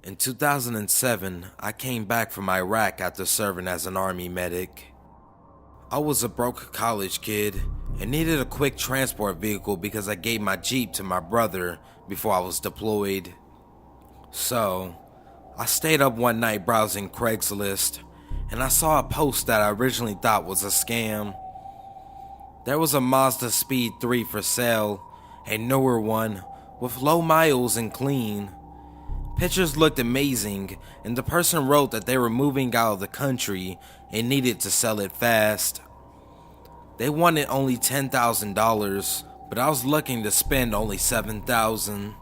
In 2007, I came back from Iraq after serving as an army medic. I was a broke college kid and needed a quick transport vehicle because I gave my Jeep to my brother before I was deployed. So, I stayed up one night browsing Craigslist and I saw a post that I originally thought was a scam. There was a Mazda Speed 3 for sale, a newer one with low miles and clean. Pictures looked amazing, and the person wrote that they were moving out of the country and needed to sell it fast. They wanted only $10,000, but I was looking to spend only $7,000.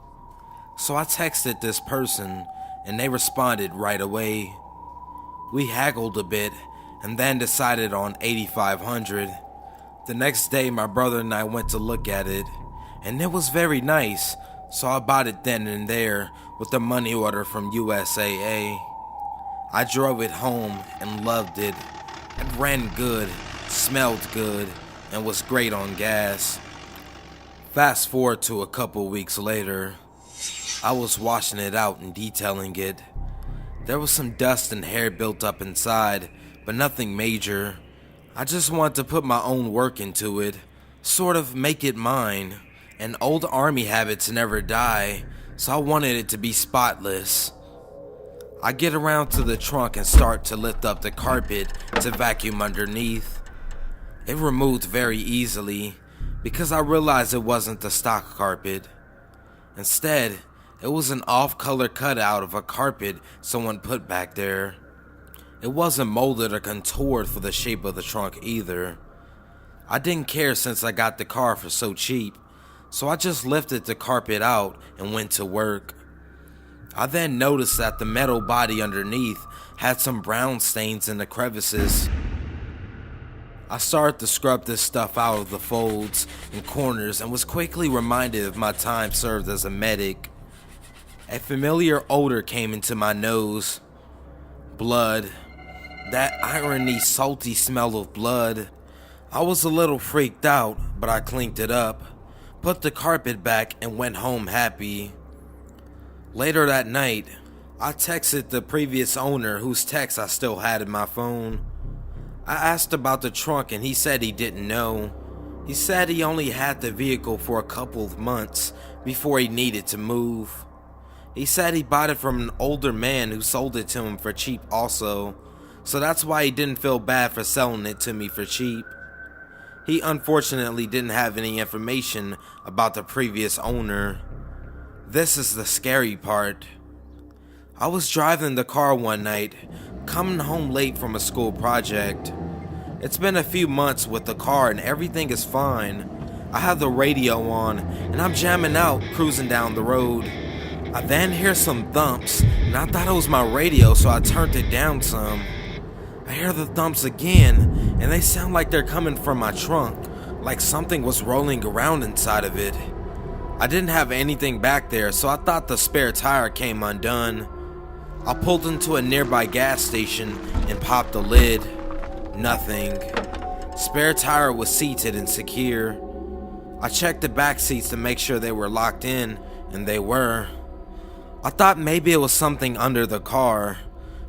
So I texted this person, and they responded right away. We haggled a bit, and then decided on $8,500. The next day, my brother and I went to look at it, and it was very nice, so I bought it then and there with a money order from USAA. I drove it home and loved it. It ran good, smelled good, and was great on gas. Fast forward to a couple weeks later, I was washing it out and detailing it. There was some dust and hair built up inside, but nothing major. I just wanted to put my own work into it, sort of make it mine. And old army habits never die, so I wanted it to be spotless. I get around to the trunk and start to lift up the carpet to vacuum underneath. It removed very easily because I realized it wasn't the stock carpet. Instead, it was an off-color cutout of a carpet someone put back there. It wasn't molded or contoured for the shape of the trunk either. I didn't care since I got the car for so cheap. So I just lifted the carpet out and went to work. I then noticed that the metal body underneath had some brown stains in the crevices. I started to scrub this stuff out of the folds and corners and was quickly reminded of my time served as a medic. A familiar odor came into my nose. Blood. That irony, salty smell of blood. I was a little freaked out, but I cleaned it up, put the carpet back, and went home happy. Later that night, I texted the previous owner whose text I still had in my phone. I asked about the trunk and he said he didn't know. He said he only had the vehicle for a couple of months before he needed to move. He said he bought it from an older man who sold it to him for cheap also, so that's why he didn't feel bad for selling it to me for cheap. He unfortunately didn't have any information about the previous owner. This is the scary part. I was driving the car one night, coming home late from a school project. It's been a few months with the car and everything is fine. I have the radio on and I'm jamming out, cruising down the road. I then hear some thumps and I thought it was my radio, so I turned it down some. I hear the thumps again, and they sound like they're coming from my trunk, like something was rolling around inside of it. I didn't have anything back there, so I thought the spare tire came undone. I pulled into a nearby gas station and popped the lid. Nothing. Spare tire was seated and secure. I checked the back seats to make sure they were locked in, and they were. I thought maybe it was something under the car,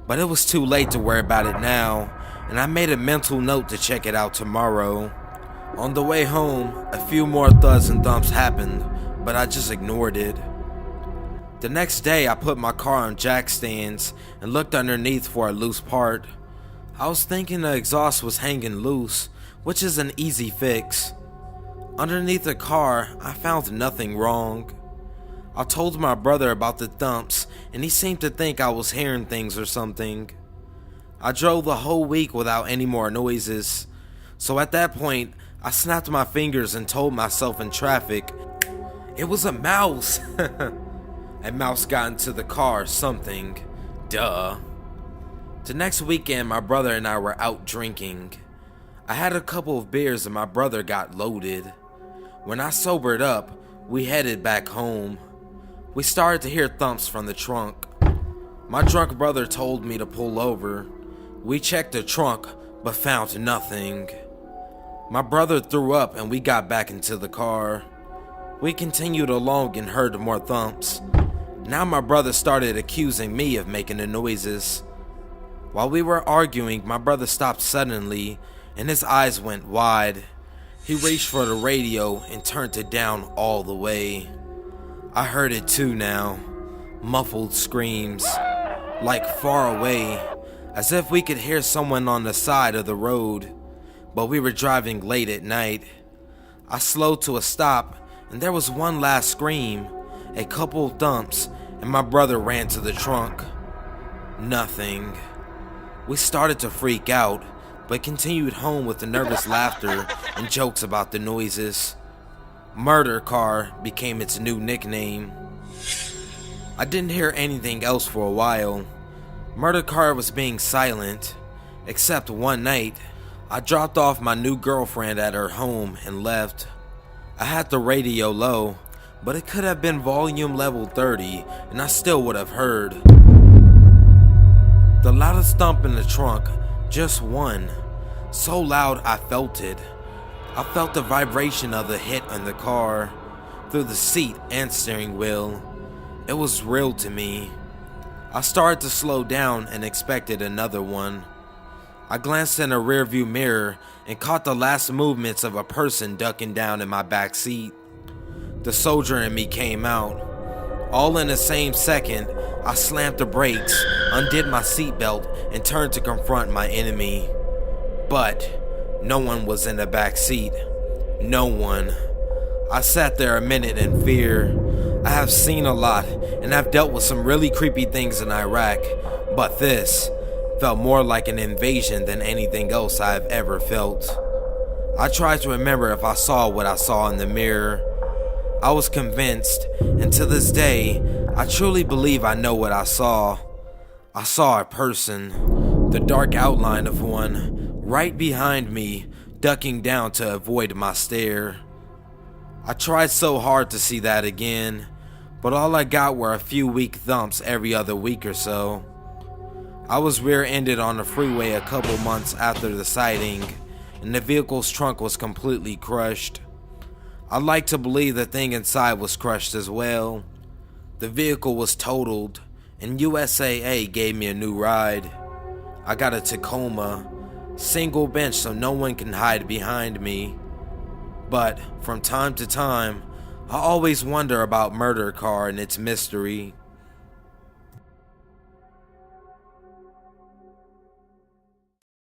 but it was too late to worry about it now, and I made a mental note to check it out tomorrow. On the way home, a few more thuds and thumps happened, but I just ignored it. The next day, I put my car on jack stands and looked underneath for a loose part. I was thinking the exhaust was hanging loose, which is an easy fix. Underneath the car, I found nothing wrong. I told my brother about the thumps, and he seemed to think I was hearing things or something. I drove the whole week without any more noises, so at that point, I snapped my fingers and told myself in traffic, it was a mouse. A mouse got into the car or something. Duh. The next weekend, my brother and I were out drinking. I had a couple of beers and my brother got loaded. When I sobered up, we headed back home. We started to hear thumps from the trunk. My drunk brother told me to pull over. We checked the trunk, but found nothing. My brother threw up and we got back into the car. We continued along and heard more thumps. Now my brother started accusing me of making the noises. While we were arguing, my brother stopped suddenly and his eyes went wide. He reached for the radio and turned it down all the way. I heard it too now. Muffled screams, like far away, as if we could hear someone on the side of the road. But we were driving late at night. I slowed to a stop and there was one last scream, a couple thumps, and my brother ran to the trunk. Nothing. We started to freak out, but continued home with the nervous laughter and jokes about the noises. Murder Car became its new nickname. I didn't hear anything else for a while. Murder Car was being silent, except one night, I dropped off my new girlfriend at her home and left. I had the radio low, but it could have been volume level 30 and I still would have heard. The loudest thump in the trunk, just one. So loud I felt it. I felt the vibration of the hit on the car, through the seat and steering wheel. It was real to me. I started to slow down and expected another one. I glanced in a rearview mirror and caught the last movements of a person ducking down in my back seat. The soldier in me came out. All in the same second, I slammed the brakes, undid my seatbelt, and turned to confront my enemy. But no one was in the back seat. No one. I sat there a minute in fear. I have seen a lot and have dealt with some really creepy things in Iraq, but this felt more like an invasion than anything else I have ever felt. I tried to remember if I saw what I saw in the mirror. I was convinced, and to this day, I truly believe I know what I saw. I saw a person, the dark outline of one, right behind me, ducking down to avoid my stare. I tried so hard to see that again, but all I got were a few weak thumps every other week or so. I was rear-ended on the freeway a couple months after the sighting, and the vehicle's trunk was completely crushed. I'd like to believe the thing inside was crushed as well. The vehicle was totaled, and USAA gave me a new ride. I got a Tacoma, single bench so no one can hide behind me. But from time to time, I always wonder about Murder Car and its mystery.